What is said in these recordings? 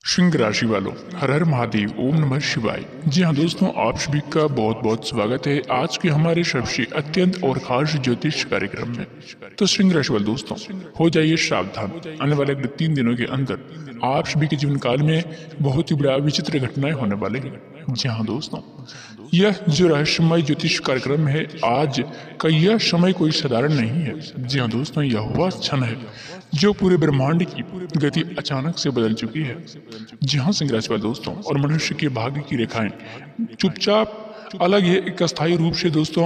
सिंह राशि वालों, हर हर महादेव, ओम नमः शिवाय। जी हाँ दोस्तों, आप सभी का बहुत बहुत स्वागत है आज के हमारे सबसे अत्यंत और खास ज्योतिष कार्यक्रम में। तो सिंह राशि वाले दोस्तों, हो जाइए सावधान। आने वाले अगले 3 दिनों के अंदर आप सभी के जीवन काल में बहुत ही बड़ा विचित्र घटनाएं होने वाले हैं। जी हाँ दोस्तों, यह जो रहस्यमय ज्योतिष कार्यक्रम है आज का, यह समय कोई साधारण नहीं है। जी हाँ दोस्तों, यह वह क्षण है जो पूरे ब्रह्मांड की गति अचानक से बदल चुकी है। जी हाँ सिंह राशि वाले दोस्तों, और मनुष्य के भाग्य की रेखाएं चुपचाप अलग है, एक अस्थायी रूप से दोस्तों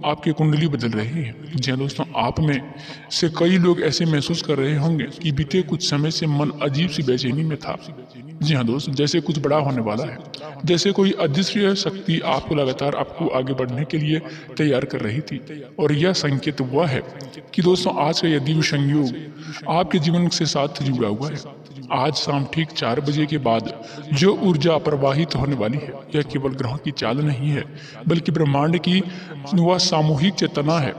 आपकी कुंडली बदल रही है। जी हाँ दोस्तों, आप में से कई लोग ऐसे महसूस कर रहे होंगे कि बीते कुछ समय से मन अजीब सी बेचैनी में था। जी हाँ दोस्तों, जैसे कुछ बड़ा होने वाला है, जैसे कोई अदृश्य शक्ति आपको लगातार आपको आगे बढ़ने के लिए तैयार कर रही थी। और यह संकेत वह है कि दोस्तों आज का यह दिव्य संयोग आपके जीवन से साथ जुड़ा हुआ है। आज शाम ठीक 4 बजे के बाद जो ऊर्जा प्रवाहित होने वाली है, यह केवल ग्रहों की चाल नहीं है, बल्कि ब्रह्मांड की वह सामूहिक चेतना है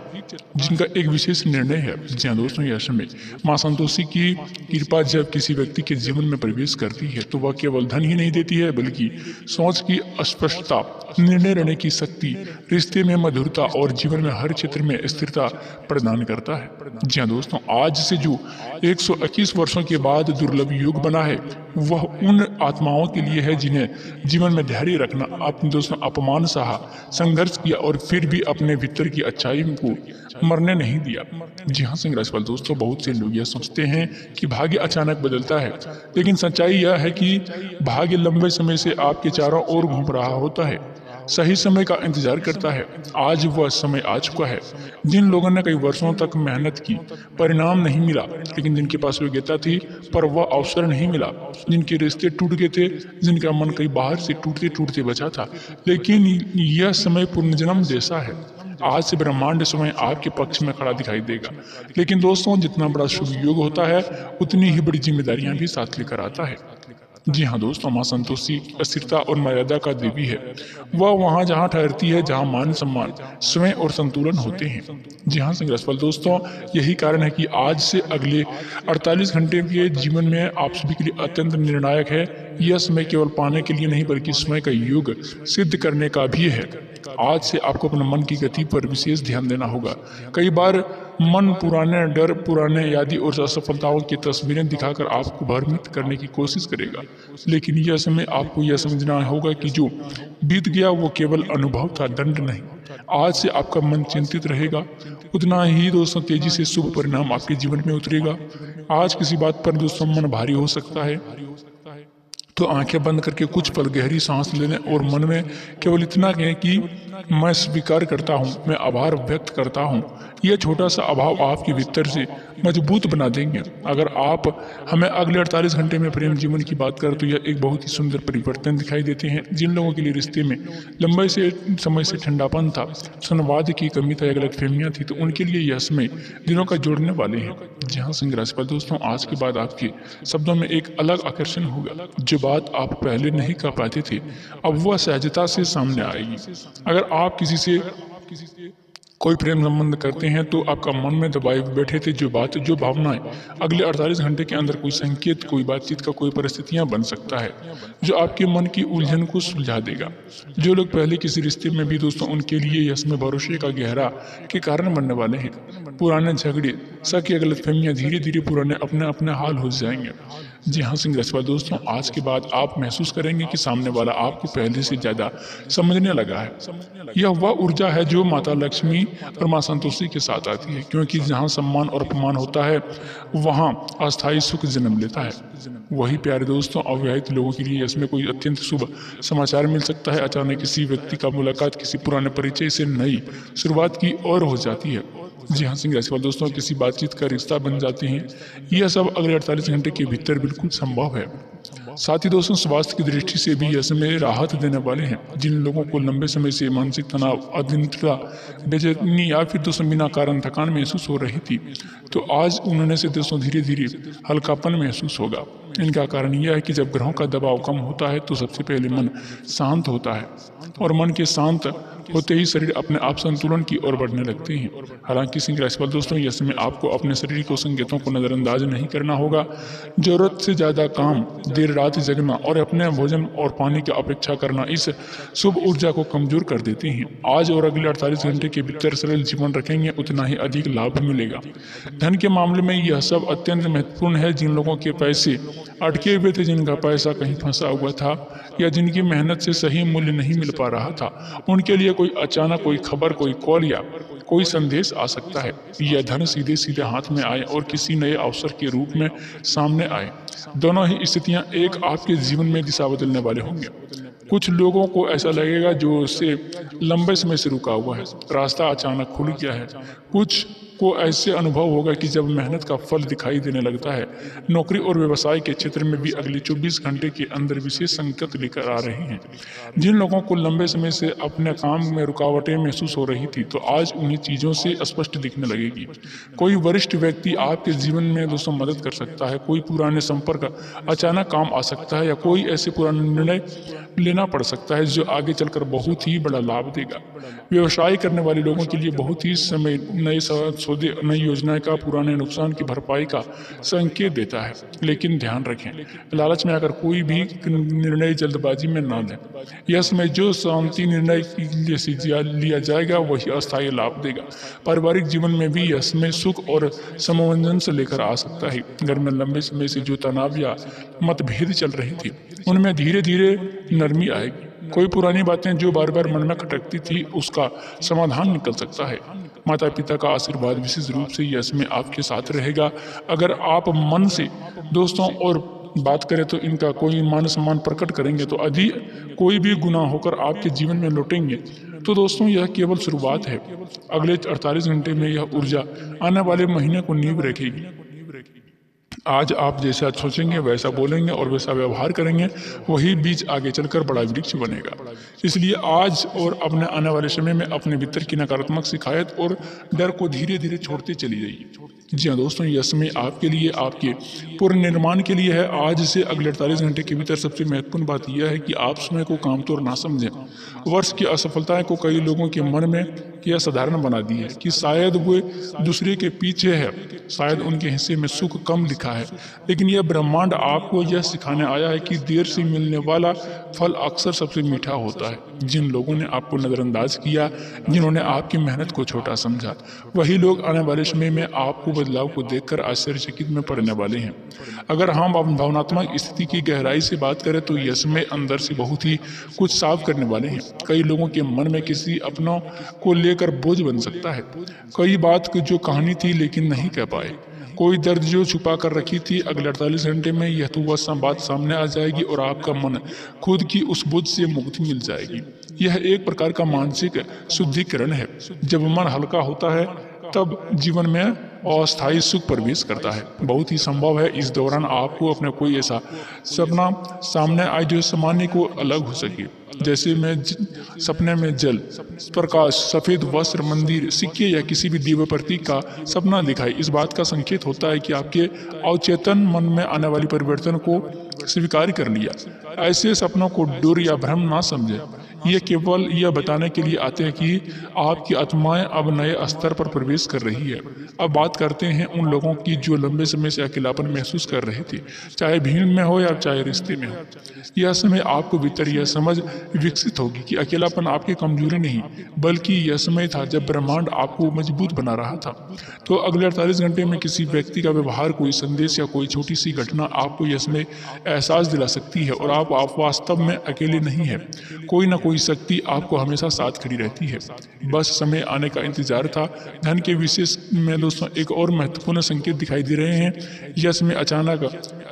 जिनका एक विशेष निर्णय है। जी हाँ दोस्तों, यह समय मां संतोषी की कृपा जब किसी व्यक्ति के जीवन में प्रवेश करती है तो वह केवल धन ही नहीं देती है, बल्कि सोच की स्पष्टता, निर्णय लेने की शक्ति, रिश्ते में मधुरता और जीवन में हर क्षेत्र में स्थिरता प्रदान करता है। जी हाँ दोस्तों, आज से जो 121 वर्षों के बाद दुर्लभ युग बना है, वह उन आत्माओं के लिए है जिन्हें जीवन में धैर्य रखना, अपने दोस्तों अपमान सहा, संघर्ष किया और फिर भी अपने भीतर की अच्छाई को मरने नहीं दिया। जी हाँ सिंह राशि वाले दोस्तों, बहुत से लोग यह सोचते हैं कि भाग्य अचानक बदलता है, लेकिन सच्चाई यह है कि भाग्य लंबे समय से आपके चारों ओर घूम रहा होता है, सही समय का इंतजार करता है। आज वह समय आ चुका है। जिन लोगों ने कई वर्षों तक मेहनत की, परिणाम नहीं मिला, लेकिन जिनके पास योग्यता थी पर वह अवसर नहीं मिला, जिनके रिश्ते टूट गए थे, जिनका मन कई बाहर से टूटते टूटते बचा था, लेकिन यह समय पुनर्जन्म जैसा है। आज से ब्रह्मांड समय आपके पक्ष में खड़ा दिखाई देगा। लेकिन दोस्तों, जितना बड़ा शुभ योग होता है, उतनी ही बड़ी जिम्मेदारियां भी साथ लेकर आता है। जी हाँ दोस्तों, मां संतोषी स्थिरता और मर्यादा का देवी है। वह वहाँ जहाँ ठहरती है जहाँ मान सम्मान, स्वयं और संतुलन होते हैं। जी हाँ सिंह राशि वाले दोस्तों, यही कारण है कि आज से अगले 48 घंटे के जीवन में आप सभी के लिए अत्यंत निर्णायक है। यह समय केवल पाने के लिए नहीं, बल्कि समय का युग सिद्ध करने का भी है। आज से आपको अपने मन की गति पर विशेष ध्यान देना होगा। कई बार मन पुराने डर, पुराने यादें और असफलताओं की तस्वीरें दिखाकर आपको भ्रमित करने की कोशिश करेगा, लेकिन यह समय आपको यह समझना होगा कि जो बीत गया वो केवल अनुभव था, दंड नहीं। आज से आपका मन चिंतित रहेगा, उतना ही दोस्तों तेजी से शुभ परिणाम आपके जीवन में उतरेगा। आज किसी बात पर दोस्तों मन भारी हो सकता है, तो आंखें बंद करके कुछ पल गहरी सांस लेने और मन में केवल इतना कहें कि मैं स्वीकार करता हूँ, मैं आभार व्यक्त करता हूँ। यह छोटा सा अभाव आपके भीतर से मजबूत बना देंगे। अगर आप हमें अगले 48 घंटे में प्रेम जीवन की बात करें तो यह एक बहुत ही सुंदर परिवर्तन दिखाई देते हैं। जिन लोगों के लिए रिश्ते में लंबे से समय से ठंडापन था, संवाद की कमी था या गलतफहमियां थी, तो उनके लिए यह समय दिनों का जोड़ने वाले हैं। जहाँ सिंह राशि पर दोस्तों, आज के बाद आपके शब्दों में एक अलग आकर्षण होगा। जो बात आप पहले नहीं कर पाते थे, अब वह सहजता से सामने आएगी। अगर आप किसी से कोई प्रेम संबंध करते हैं तो आपका मन में दबाए बैठे थे जो बात, जो भावनाएं, अगले 48 घंटे के अंदर कोई संकेत, कोई बातचीत का कोई परिस्थितियां बन सकता है जो आपके मन की उलझन को सुलझा देगा। जो लोग पहले किसी रिश्ते में भी दोस्तों, उनके लिए यह समय भरोसे का गहरा के कारण बनने वाले हैं। पुराने झगड़े, शक या गलतफहमियां धीरे धीरे पुराने अपने अपने हाल हो जाएंगे। जी हाँ सिंह राशि वाले दोस्तों, आज के बाद आप महसूस करेंगे कि सामने वाला आपको पहले से ज्यादा समझने लगा है। यह वह ऊर्जा है जो माता लक्ष्मी और मां संतोषी के साथ आती है, क्योंकि जहाँ सम्मान और अपमान होता है वहाँ अस्थायी सुख जन्म लेता है। वही प्यारे दोस्तों, अविवाहित लोगों के लिए इसमें कोई अत्यंत शुभ समाचार मिल सकता है। अचानक किसी व्यक्ति का मुलाकात किसी पुराने परिचय से नई शुरुआत की ओर हो जाती है। जी हाँ सिंह राशि वाले दोस्तों, किसी बातचीत का रिश्ता बन जाते हैं। यह सब अगले 48 घंटे के भीतर बिल्कुल संभव है। साथ ही दोस्तों, स्वास्थ्य की दृष्टि से भी यह समय राहत देने वाले हैं। जिन लोगों को लंबे समय से मानसिक तनाव, अधीनता, बेचैनी या फिर दोस्तों बिना कारण थकान महसूस हो रही थी, तो आज उन्होंने से दोस्तों धीरे धीरे हल्कापन महसूस होगा। इनका कारण यह है कि जब ग्रहों का दबाव कम होता है तो सबसे पहले मन शांत होता है और मन के शांत होते ही शरीर अपने आप संतुलन की ओर बढ़ने लगते हैं। हालांकि सिंह राशि वाले दोस्तों, इस समय आपको अपने शरीर को संकेतों को नजरअंदाज नहीं करना होगा। जरूरत से ज्यादा काम, देर रात जगना और अपने भोजन और पानी की अपेक्षा करना इस शुभ ऊर्जा को कमजोर कर देते हैं। आज और अगले 48 घंटे के भीतर सरल जीवन रखेंगे, उतना ही अधिक लाभ मिलेगा। धन के मामले में यह सब अत्यंत महत्वपूर्ण है। जिन लोगों के पैसे अटके हुए थे, जिनका पैसा कहीं फंसा हुआ था या जिनकी मेहनत से सही मूल्य नहीं मिल पा रहा था, उनके लिए कोई अचानक कोई खबर, कोई कॉल या कोई संदेश आ सकता है। यह धन सीधे सीधे हाथ में आए और किसी नए अवसर के रूप में सामने आए। दोनों ही स्थितियां एक आपके जीवन में दिशा बदलने वाले होंगे। कुछ लोगों को ऐसा लगेगा जो उससे लंबे समय से रुका हुआ है, रास्ता अचानक खुल गया है। कुछ को ऐसे अनुभव होगा कि जब मेहनत का फल दिखाई देने लगता है। नौकरी और व्यवसाय के क्षेत्र में भी अगले 24 घंटे के अंदर विशेष संकेत लेकर आ रहे हैं। जिन लोगों को लंबे समय से अपने काम में रुकावटें महसूस हो रही थी, तो आज उन्हीं चीजों से स्पष्ट दिखने लगेगी। कोई वरिष्ठ व्यक्ति आपके जीवन में दोस्तों मदद कर सकता है। कोई पुराने संपर्क अचानक काम आ सकता है या कोई ऐसे पुराने निर्णय लेना पड़ सकता है जो आगे चलकर बहुत ही बड़ा लाभ देगा। व्यवसाय करने वाले लोगों के लिए बहुत ही समय नए सौदे, नई योजनाएं का पुराने नुकसान की भरपाई का संकेत देता है। लेकिन ध्यान रखें, लालच में आकर कोई भी निर्णय जल्दबाजी में ना लें। यह समय जो शांति निर्णय लिया जाएगा वही अस्थायी लाभ देगा। पारिवारिक जीवन में भी यह समय सुख और समंजन से लेकर आ सकता है। घर में लंबे समय से जो तनाव या मतभेद चल रही थी, उनमें धीरे धीरे नरमी आएगी। कोई पुरानी बातें जो बार बार मन में खटकती थी, उसका समाधान निकल सकता है। माता पिता का आशीर्वाद विशेष रूप से यह समय आपके साथ रहेगा। अगर आप मन से दोस्तों और बात करें तो इनका कोई मान सम्मान प्रकट करेंगे तो अधिक कोई भी गुनाह होकर आपके जीवन में लौटेंगे। तो दोस्तों, यह केवल शुरुआत है। अगले 48 घंटे में यह ऊर्जा आने वाले महीने को नींव रखेगी। आज आप जैसा सोचेंगे, वैसा बोलेंगे और वैसा व्यवहार करेंगे, वही बीज आगे चलकर बड़ा वृक्ष बनेगा। इसलिए आज और अपने आने वाले समय में अपने भीतर की नकारात्मक शिकायत और डर को धीरे धीरे छोड़ते चली जाइए। जी हाँ दोस्तों, यह समय आपके लिए, आपके पूर्ण निर्माण के लिए है। आज से अगले 48 घंटे के भीतर सबसे महत्वपूर्ण बात यह है कि आप समय को कामतौर ना समझें। वर्ष की असफलताएं को कई लोगों के मन में यह साधारण बना दी है कि शायद वे दूसरे के पीछे है, शायद उनके हिस्से में सुख कम लिखा है। लेकिन यह ब्रह्मांड आपको यह सिखाने आया है कि देर से मिलने वाला फल अक्सर सबसे मीठा होता है। जिन लोगों ने आपको नजरअंदाज किया, जिन्होंने आपकी मेहनत को छोटा समझा, वही लोग आने वाले समय में आपको बदलाव को देखकर आश्चर्यचकित में पड़ने वाले हैं। अगर हम अपनी भावनात्मक स्थिति की गहराई से बात करें तो यह समय अंदर से बहुत ही कुछ साफ करने वाले हैं। कई लोगों के मन में किसी अपनों को लेकर बोझ बन सकता है। कई बात जो कहानी थी लेकिन नहीं कह पाए, कोई दर्द जो छुपा कर रखी थी, अगले 48 घंटे में यह तो वह बात सामने आ जाएगी और आपका मन खुद की उस बोझ से मुक्ति मिल जाएगी। यह एक प्रकार का मानसिक शुद्धिकरण है। जब मन हल्का होता है तब जीवन में अस्थायी सुख प्रवेश करता है। बहुत ही संभव है इस दौरान आपको अपने कोई ऐसा सपना सामने आए जो सामान्य को अलग हो सके। जैसे मैं सपने में जल, प्रकाश, सफेद वस्त्र, मंदिर, सिक्के या किसी भी दिव्य प्रतीक का सपना दिखाई। इस बात का संकेत होता है कि आपके अवचेतन मन में आने वाली परिवर्तन को स्वीकार कर लिया। ऐसे सपनों को डर या भ्रम ना समझे। ये केवल यह बताने के लिए आते हैं कि आपकी आत्माएं अब नए स्तर पर प्रवेश कर रही है। अब बात करते हैं उन लोगों की जो लंबे समय से अकेलापन महसूस कर रहे थे, चाहे भीड़ में हो या चाहे रिश्ते में हो। यह समय आपको भीतर यह समझ विकसित होगी कि अकेलापन आपकी कमजोरी नहीं, बल्कि यह समय था जब ब्रह्मांड आपको मजबूत बना रहा था। तो अगले 48 घंटे में किसी व्यक्ति का व्यवहार, कोई संदेश या कोई छोटी सी घटना आपको यह समय एहसास दिला सकती है और आप वास्तव में अकेले नहीं है। कोई ना कोई शक्ति आपको हमेशा साथ खड़ी रहती है। बस समय आने का इंतजार था। धन के विशेष में दोस्तों एक और महत्वपूर्ण संकेत दिखाई दे रहे हैं। यह समय अचानक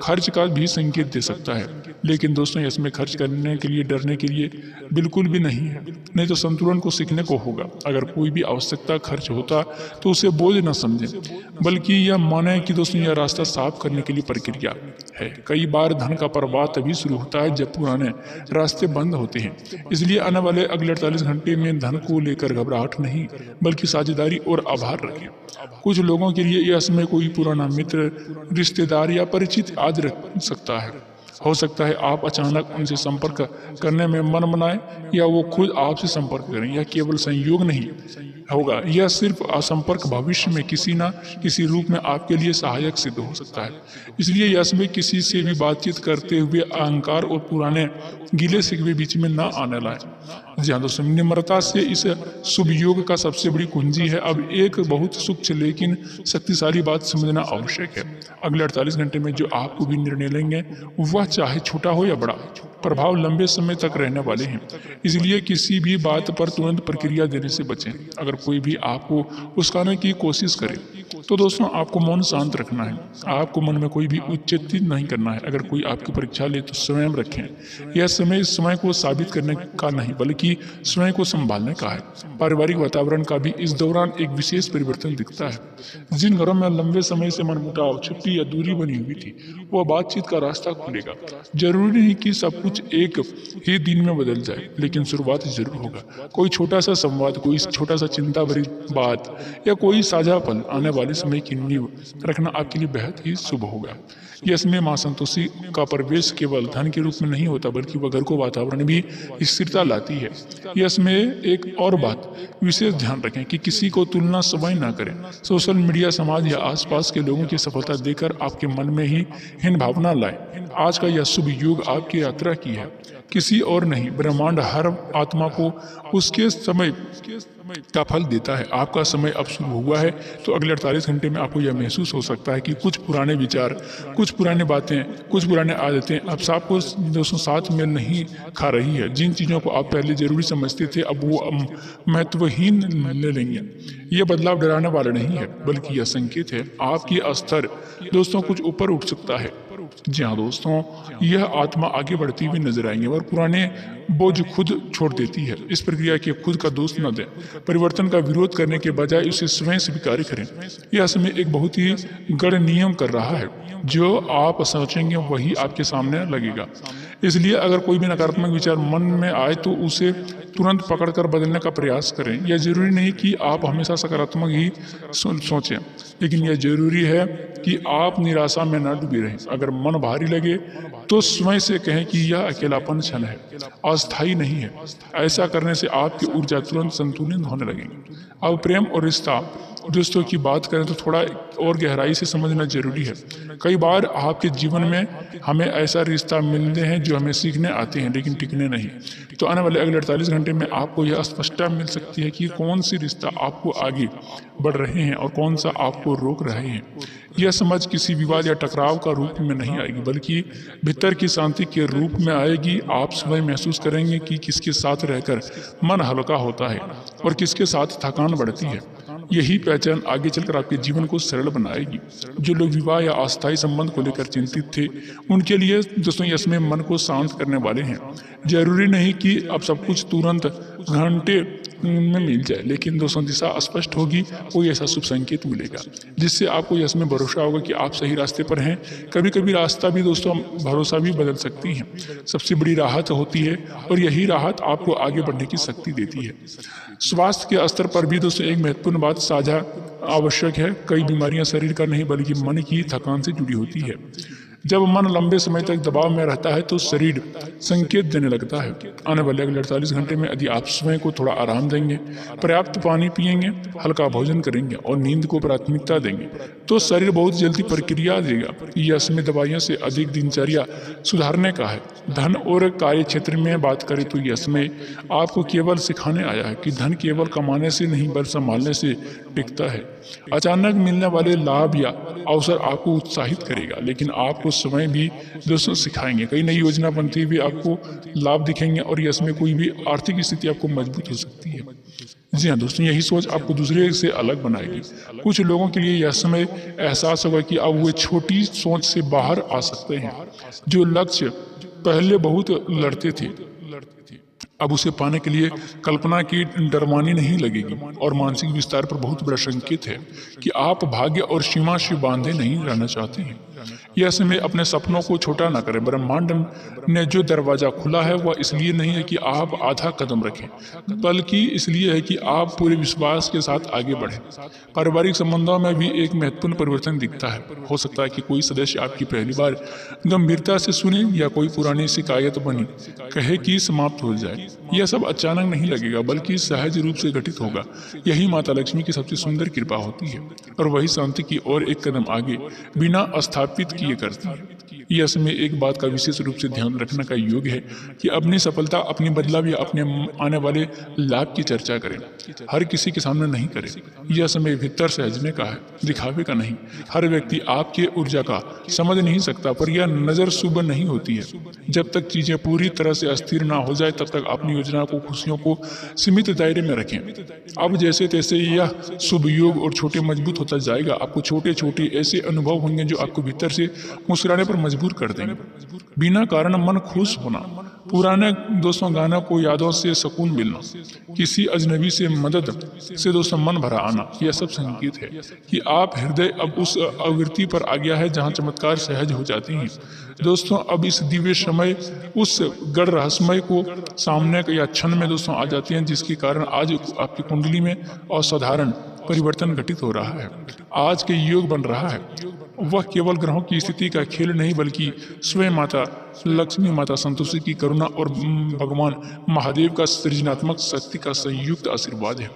खर्च का भी संकेत दे सकता है। लेकिन दोस्तों इसमें खर्च करने के लिए डरने के लिए बिल्कुल भी नहीं है। नहीं तो संतुलन को सीखने को होगा। अगर कोई भी आवश्यकता खर्च होता तो उसे बोझ न समझें, बल्कि यह माने कि दोस्तों यह रास्ता साफ करने के लिए प्रक्रिया है। कई बार धन का प्रवाह तभी शुरू होता है जब पुराने रास्ते बंद होते हैं। इसलिए आने वाले अगले 48 घंटे में धन को लेकर घबराहट नहीं, बल्कि साझेदारी और आभार रखें। कुछ लोगों के लिए यह समय कोई पुराना मित्र, रिश्तेदार या परिचित याद रख सकता है। हो सकता है आप अचानक उनसे संपर्क करने में मन बनाए, या वो खुद आपसे संपर्क करें। यह केवल संयोग नहीं होगा, यह सिर्फ असंपर्क भविष्य में किसी न किसी रूप में आपके लिए सहायक सिद्ध हो सकता है। इसलिए यह समय किसी से भी बातचीत करते हुए अहंकार और पुराने गिले शिकवे बीच में न आने लाए। जी हाँ दोस्तों, निम्रता से इस शुभ योग का सबसे बड़ी कुंजी है। अब एक बहुत सूक्ष्म लेकिन शक्तिशाली बात समझना आवश्यक है। अगले 48 घंटे में जो आपको भी निर्णय लेंगे, वह चाहे छोटा हो या बड़ा, प्रभाव लंबे समय तक रहने वाले हैं। इसलिए किसी भी बात पर तुरंत प्रक्रिया देने से बचें। अगर कोई भी आपको उकसाने की कोशिश करे तो दोस्तों आपको मन शांत रखना है। आपको मन में कोई भी उच्चतित नहीं करना है। अगर कोई आपकी परीक्षा ले तो स्वयं रखें। यह समय इस समय को साबित करने का नहीं, बल्कि स्वयं को संभालने का है। पारिवारिक वातावरण का भी इस दौरान एक विशेष परिवर्तन दिखता है। जिन घरों में लंबे समय से मनमुटाव, छुट्टी या दूरी बनी हुई थी, वह बातचीत का रास्ता खुलेगा। जरूरी नहीं कि सब कुछ एक ही दिन में बदल जाए, लेकिन शुरुआत जरूर होगा। कोई छोटा सा संवाद, कोई छोटा सा चिंता भरी बात या कोई साझा पल आने वाले समय की नींव रखना आपके लिए बेहद ही शुभ होगा। यह समय मां संतोषी का प्रवेश केवल धन के रूप में नहीं होता, बल्कि वह घर को वातावरण भी स्थिरता लाती है। यह समय एक और बात विशेष ध्यान रखें कि किसी को तुलना समय ना करें। सोशल मीडिया, समाज या आसपास के लोगों की सफलता देखकर आपके मन में ही हीन भावना लाए। आज का यह शुभ युग आपकी यात्रा की है, किसी और नहीं। ब्रह्मांड हर आत्मा को उसके समय का फल देता है। आपका समय अब शुरू हुआ है, तो अगले 48 घंटे में आपको यह महसूस हो सकता है कि कुछ पुराने विचार, कुछ पुरानी बातें, कुछ पुराने आदतें अब आपको दोस्तों साथ में नहीं खा रही है। जिन चीज़ों को आप पहले जरूरी समझते थे, अब वो महत्वहीन ले लेंगे। यह बदलाव डराने वाला नहीं है, बल्कि यह संकेत है आपकी स्तर दोस्तों कुछ ऊपर उठ सकता है। जी हाँ दोस्तों, यह आत्मा आगे बढ़ती हुई नजर आएंगे और पुराने बोझ खुद छोड़ देती है। इस प्रक्रिया के खुद का दोष न दें। परिवर्तन का विरोध करने के बजाय उसे स्वयं स्वीकार करें। यह समय एक बहुत ही गढ़ नियम कर रहा है। जो आप सोचेंगे वही आपके सामने लगेगा। इसलिए अगर कोई भी नकारात्मक विचार मन में आए तो उसे तुरंत पकड़कर बदलने का प्रयास करें। यह जरूरी नहीं कि आप हमेशा सकारात्मक ही सोचें, लेकिन यह जरूरी है कि आप निराशा में न डूबे रहें। अगर मन भारी लगे तो स्वयं से कहें कि यह अकेलापन क्षण है, अस्थायी नहीं है। ऐसा करने से आपकी ऊर्जा तुरंत संतुलित होने लगेगी। अब प्रेम और रिश्ता दोस्तों की बात करें तो थोड़ा और गहराई से समझना जरूरी है। कई बार आपके जीवन में हमें ऐसा रिश्ता मिलते हैं जो हमें सीखने आते हैं लेकिन टिकने नहीं। तो आने वाले अगले 48 घंटे में आपको यह स्पष्टता मिल सकती है कि कौन सी रिश्ता आपको आगे बढ़ रहे हैं और कौन सा आपको रोक रहे हैं। यह समझ किसी विवाद या टकराव का रूप में नहीं आएगी, बल्कि भीतर की शांति के रूप में आएगी। आप स्वयं महसूस करेंगे कि किसके साथ रहकर मन हल्का होता है और किसके साथ थकान बढ़ती है। यही पहचान आगे चलकर आपके जीवन को सरल बनाएगी। जो लोग विवाह या अस्थायी संबंध को लेकर चिंतित थे, उनके लिए दोस्तों इसमें मन को शांत करने वाले हैं। जरूरी नहीं कि अब सब कुछ तुरंत घंटे में मिल जाए, लेकिन दोस्तों दिशा स्पष्ट होगी। कोई ऐसा शुभ संकेत मिलेगा जिससे आपको इसमें भरोसा होगा कि आप सही रास्ते पर हैं। कभी कभी रास्ता भी दोस्तों भरोसा भी बदल सकती है। सबसे बड़ी राहत होती है और यही राहत आपको आगे बढ़ने की शक्ति देती है। स्वास्थ्य के स्तर पर भी दोस्तों एक महत्वपूर्ण बात साझा आवश्यक है। कई बीमारियां शरीर का नहीं बल्कि मन की थकान से जुड़ी होती है। जब मन लंबे समय तक दबाव में रहता है तो शरीर संकेत देने लगता है। आने वाले अगले 48 घंटे में यदि आप स्वयं को थोड़ा आराम देंगे, पर्याप्त पानी पिएंगे, हल्का भोजन करेंगे और नींद को प्राथमिकता देंगे, तो शरीर बहुत जल्दी प्रक्रिया देगा। यह समय दवाइयों से अधिक दिनचर्या सुधारने का है। धन और कार्य क्षेत्र में बात करें तो यह समय आपको केवल सिखाने आया है कि धन केवल कमाने से नहीं बल्कि संभालने से टिकता है। अचानक मिलने वाले लाभ या अवसर आपको उत्साहित करेगा, लेकिन आपको समय भी दोस्तों सिखाएंगे। कई नई योजना बनती हुई आपको लाभ दिखेंगे और इसमें कोई भी आर्थिक स्थिति आपको मजबूत हो सकती है। जी हाँ दोस्तों, यही सोच आपको दूसरे से अलग बनाएगी। कुछ लोगों के लिए यह समय एहसास होगा कि अब वे छोटी सोच से बाहर आ सकते हैं। जो लक्ष्य पहले बहुत लड़ते थे, अब उसे पाने के लिए कल्पना की डरवानी नहीं लगेगी। और मानसिक विस्तार पर बहुत बड़ा संकेत है कि आप भाग्य और सीमा से बांधे नहीं रहना चाहते हैं। यह समय अपने सपनों को छोटा ना करें। ब्रह्मांड ने जो दरवाजा खुला है वह इसलिए नहीं है कि आप आधा कदम रखें, बल्कि इसलिए है कि आप पूरे विश्वास के साथ आगे बढ़ें। पारिवारिक संबंधों में भी एक महत्वपूर्ण परिवर्तन दिखता है। हो सकता है कि कोई सदस्य आपकी पहली बार गंभीरता से सुने या कोई पुरानी शिकायत बनी कहे कि समाप्त हो जाए। यह सब अचानक नहीं लगेगा, बल्कि सहज रूप से घटित होगा। यही माता लक्ष्मी की सबसे सुंदर कृपा होती है और वही शांति की ओर एक कदम आगे बिना स्थापित किए करती है। यह समय एक बात का विशेष रूप से ध्यान रखने का योग्य है कि अपनी सफलता, अपनी बदलाव या अपने आने वाले लाभ की चर्चा करें, हर किसी के सामने नहीं करें। यह समय भीतर से सजने का है, दिखावे का नहीं। हर व्यक्ति आपके ऊर्जा का समझ नहीं सकता, पर यह नजर शुभ नहीं होती है। जब तक चीजें पूरी तरह से अस्थिर ना हो जाए तब तक अपनी योजना को, खुशियों को सीमित दायरे में रखें। अब जैसे तैसे यह शुभ योग और छोटे मजबूत होता जाएगा। आपको छोटे छोटे ऐसे अनुभव होंगे जो आपको भीतर से मुस्कुराने पर मजबूर कर देंगे। बिना कारण मन खुश होना, पुराने दोस्तों गानों को यादों से सुकून मिलना, किसी अजनबी से मदद से दोस्तों मन भरा आना, यह सब संकेत है कि आप हृदय अब उस आवृत्ति पर आ गया है जहां चमत्कार सहज हो जाती हैं। दोस्तों अब इस दिव्य समय उस गढ़ रहस्यमय को सामने या क्षण में दोस्तों आ जाती हैं, जिसके कारण आज आपकी कुंडली में असाधारण परिवर्तन घटित हो रहा है। आज के योग बन रहा है वह केवल ग्रहों की स्थिति का खेल नहीं, बल्कि स्वयं माता लक्ष्मी, माता संतोषी की करुणा और भगवान महादेव का सृजनात्मक शक्ति का संयुक्त आशीर्वाद है।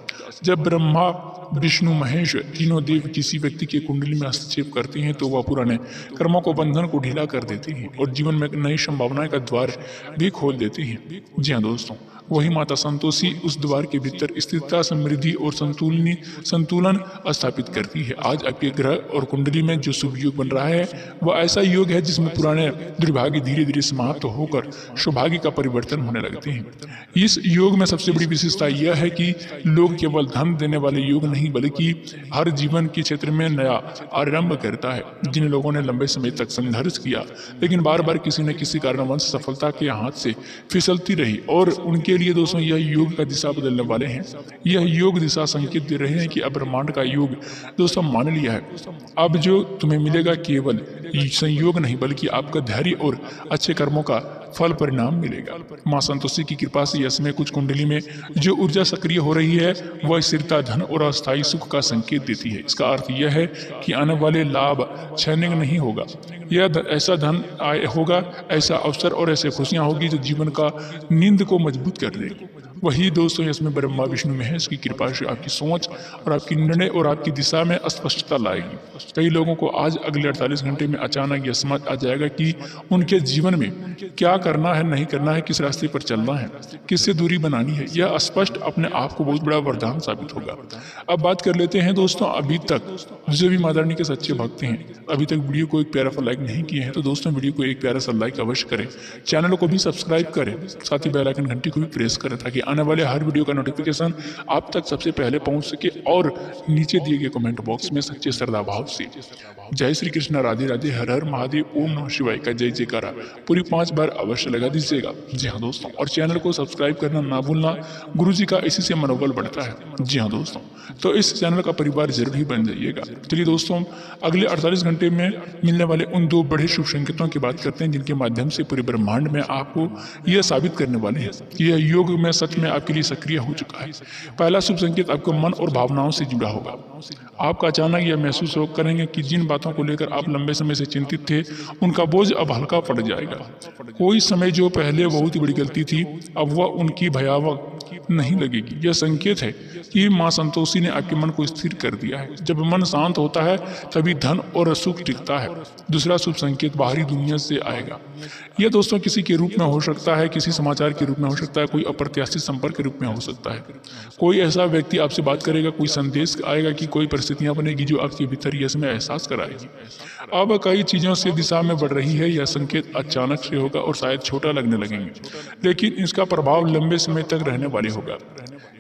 जब ब्रह्मा, विष्णु, महेश तीनों देव किसी व्यक्ति के कुंडली में हस्तक्षेप करते हैं तो वह पुराने कर्मों को, बंधन को ढीला कर देते हैं और जीवन में नई संभावनाएं का द्वार भी खोल देते हैं। जी हाँ दोस्तों, वही माता संतोषी उस द्वार के भीतर स्थिरता, समृद्धि और संतुलन स्थापित करती है। आज आपके ग्रह और कुंडली में जो शुभ योग बन रहा है वह ऐसा योग है जिसमें पुराने दुर्भाग्य धीरे धीरे समाप्त होकर सौभाग्य का परिवर्तन होने लगते हैं। इस योग में सबसे बड़ी विशेषता यह है कि लोग केवल धन देने वाले योग नहीं, बल्कि हर जीवन के क्षेत्र में नया आरंभ करता है। जिन लोगों ने लंबे समय तक संघर्ष किया लेकिन बार बार किसी न किसी कारणवश सफलता के हाथ से फिसलती रही, और उनके लिए दोस्तों यह योग का दिशा बदलने वाले हैं। यह योग दिशा संकेत दे रहे हैं कि अब ब्रह्मांड का योग दोस्तों मान लिया है। अब जो तुम्हें मिलेगा केवल संयोग नहीं, बल्कि आपका धैर्य और अच्छे कर्मों का फल परिणाम मिलेगा। मां संतोषी की कृपा से इसमें कुछ कुंडली में जो ऊर्जा सक्रिय हो रही है वह स्थिरता, धन और अस्थायी सुख का संकेत देती है। इसका अर्थ यह है कि आने वाले लाभ क्षणिक नहीं होगा। यह ऐसा धन होगा, ऐसा अवसर और ऐसे खुशियां होगी जो जीवन का नींद को मजबूत कर देगी। वही दोस्तों इसमें ब्रह्मा, विष्णु, महेश की कृपा से आपकी सोच और आपकी निर्णय और आपकी दिशा में स्पष्टता लाएगी। कई लोगों को आज अगले 48 घंटे में अचानक यह समझ आ जाएगा कि उनके जीवन में क्या करना है, नहीं करना है, किस रास्ते पर चलना है, किससे दूरी बनानी है। यह स्पष्ट अपने आप को बहुत बड़ा वरदान साबित होगा। अब बात कर लेते हैं दोस्तों, अभी तक जो भी माता रानी के सच्चे भक्त हैं अभी तक वीडियो को एक प्यारा सा लाइक नहीं किए हैं तो दोस्तों वीडियो को एक प्यारा सा लाइक अवश्य करें, चैनल को भी सब्सक्राइब करें, साथ ही बेल आइकन घंटी को भी प्रेस करें ताकि आने वाले हर वीडियो का नोटिफिकेशन आप तक सबसे पहले पहुंच सके। और नीचे दिए गए कमेंट बॉक्स में सच्चे श्रद्धा भाव से जय श्री कृष्ण, राधे राधे, हर हर महादेव, ओम नमः शिवाय का जय जयकारा पूरी 5 बार अवश्य लगा दीजिएगा। जी हाँ दोस्तों, और चैनल को सब्सक्राइब करना ना भूलना, गुरुजी का इसी से मनोबल बढ़ता है। जी हाँ दोस्तों, तो इस चैनल का परिवार जरूर ही बन जाइएगा। चलिए दोस्तों, अगले 48 घंटे में मिलने वाले उन 2 बड़े शुभ संकेतों की बात करते हैं जिनके माध्यम से पूरे ब्रह्मांड में आपको यह साबित करने वाले हैं कि यह योग में सच में आपके लिए सक्रिय हो चुका है। पहला शुभ संकेत आपको मन और भावनाओं से जुड़ा होगा। आपका अचानक यह महसूस हो करेंगे कि जिन बातों को लेकर आप लंबे समय से चिंतित थे उनका बोझ अब हल्का पड़ जाएगा। कोई समय जो पहले बहुत बड़ी गलती थी अब वह उनकी भयावह नहीं लगेगी। यह संकेत है कि मां संतोषी ने आपके मन को स्थिर कर दिया है। जब मन शांत होता है तभी धन और सुख टिकता है। दूसरा शुभ संकेत बाहरी दुनिया से आएगा। यह दोस्तों किसी के रूप में हो सकता है, किसी समाचार के रूप में हो सकता है, कोई अप्रत्याशित संपर्क के रूप में हो सकता है। कोई ऐसा व्यक्ति आपसे बात करेगा, कोई संदेश आएगा कि कोई परिस्थितियां बनेगी जो आपके भीतर यह समय एहसास कराएगी। अब कई चीजों से दिशा में बढ़ रही है। यह संकेत अचानक से होगा और शायद छोटा लगने लगेंगे, लेकिन इसका प्रभाव लंबे समय तक रहने वाले होगा।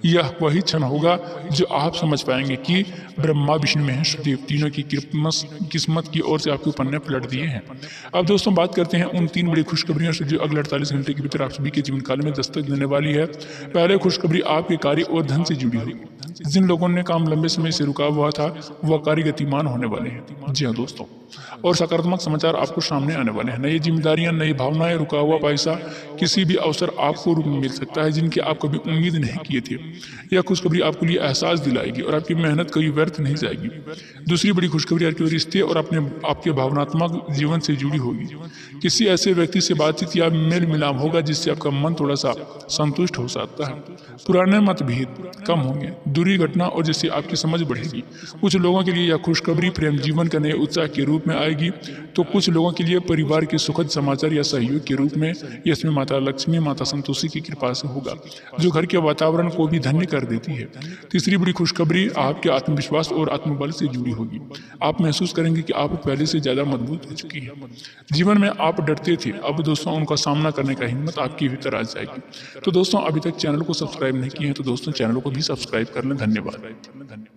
यह वही क्षण होगा जो आप समझ पाएंगे कि ब्रह्मा विष्णु महेश देव तीनों की किस्मत की ओर से आपके पन्ने पलट दिए हैं। अब दोस्तों बात करते हैं उन 3 बड़ी खुशखबरियों से जो अगले 48 घंटे के भीतर आप सभी के जीवन काल में दस्तक देने वाली है। पहले खुशखबरी आपके कार्य और धन से जुड़ी होगी। जिन लोगों ने काम लंबे समय से रुका हुआ था वह कार्य गतिमान होने वाले हैं। जी हाँ दोस्तों, और सकारात्मक समाचार आपको सामने आने वाले हैं। नई जिम्मेदारियां, नई भावनाएं, रुका हुआ पैसा, किसी भी अवसर आपको मिल सकता है जिनकी आप कभी उम्मीद नहीं किए थे। यह खुशखबरी आपके लिए एहसास दिलाएगी और आपकी मेहनत कभी व्यर्थ नहीं जाएगी। दूसरी बड़ी खुशखबरी आपके रिश्ते और आपके भावनात्मक जीवन से जुड़ी होगी। किसी ऐसे व्यक्ति से बातचीत या मेल मिलाप होगा जिससे आपका मन थोड़ा सा संतुष्ट हो सकता है। पुराने मतभेद कम होंगे, दूरी घटना और जिससे आपकी समझ बढ़ेगी। कुछ लोगों के लिए यह खुशखबरी प्रेम जीवन का नए उत्साह के रूप में आएगी, तो कुछ लोगों के लिए परिवार के सुखद समाचार या सहयोग के रूप में। इसमें माता लक्ष्मी, माता संतोषी की कृपा से होगा जो घर के वातावरण को भी धन्य कर देती है। तीसरी बड़ी खुशखबरी आपके आत्मविश्वास और आत्मबल से जुड़ी होगी। आप महसूस करेंगे कि आप पहले से ज्यादा मजबूत हो चुकी है। जीवन में आप डरते थे, अब दोस्तों उनका सामना करने का हिम्मत आपके भीतर आ जाएगी। तो दोस्तों अभी तक चैनल को सब्सक्राइब नहीं किए हैं तो दोस्तों चैनल को भी सब्सक्राइब कर लें। धन्यवाद।